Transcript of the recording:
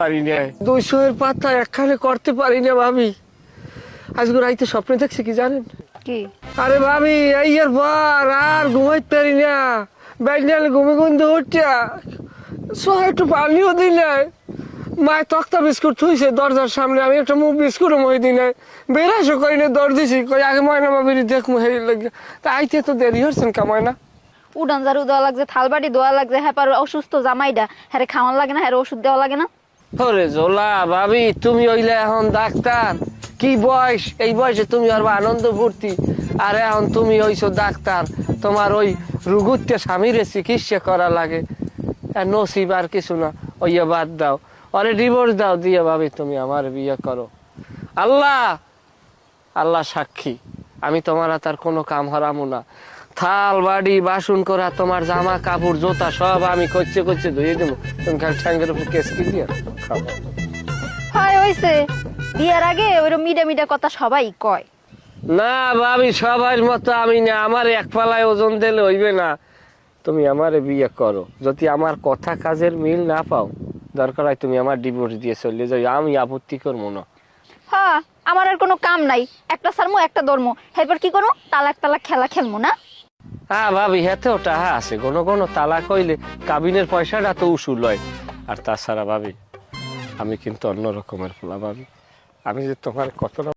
পারি না, 200 পাতা একখানে করতে পারি না ভাবি। আজকে রাইতে স্বপ্নে দেখছি কি জানেন? কি? আরে ভাবি এই এর পর আর ঘুমাইতে পারি না, ব্যাগনালে ঘুমে ঘুমতে উঠছে, একটু পানিও দিই নাই। মায়ের তক্তা বিস্কুট থুইছে দরজার সামনে, আমি একটা মুখ বিস্কুটও মই দিই নাই, বেরাসও করি না, দর দিছি কই আগে ময়না ভাবির দেখমু হেই লাগে। তা আইতে তো দেরি হচ্ছেন কামায় উডান ঝাড়ু দেওয়া লাগছে, থালবাটি দেওয়া লাগছে, হ্যাঁ পার অসুস্থ জামাইটা, হ্যাঁ খাওয়ান লাগে না, হ্যাঁ ওষুধ দেওয়া লাগে না। ওরে জোলা ভাবি, তুমি হইলে এখন ডাক্তার, কি বয়স, এই বয়সে তুমি আর আনন্দ ফুর্তি, আর এখন তুমি হইছো ডাক্তার, তোমার ওই রুগুতে স্বামীরে চিকিৎসা করা লাগে। নসিব আর কিছু না, ওইয়া বাদ দাও, আরে ডিভোর্স দাও, দিয়ে ভাবি তুমি আমার বিয়ে করো। আল্লাহ আল্লাহ সাক্ষী, আমি তোমার তার কোনো কাম হারামো না। থাল বাড়ি বাসন করা, তোমার জামা কাপড় জোতা সব আমি করছে ধুয়ে দেবো, তুমি খালি ঠ্যাঙ্গের উপর কেস কি দিয়ে খাবো। হয় হইছে, বিয়ার আগে ওইরকম মিডা মিডা কথা সবাই কয়। না ভাবি, সবার মতো আমি না, আমার এক পালায় ওজন দিলে হইবে না। তুমি আমারে বিয়ে করো, যদি আমার কথা কাজের মিল না পাও, দরকার হয় তুমি আমার ডিভোর্স দিয়ে চলে যাও, আমি আপত্তি করবো না। হ্যাঁ, আমার আর কোনো কাম নাই, একটা সারমো একটা ধর্মো, এরপর কি করবো, তালাক তালাক খেলা খেলবো না। হ্যাঁ ভাবি, হেতেও টাহা আছে, কোনো তালাক হইলে কাবিনের পয়সাটা তো উসুল হয়। আর তাছাড়া ভাবি, আমি কিন্তু অন্য রকমের পোলা ভাবি, আমি যে তোমার কতটা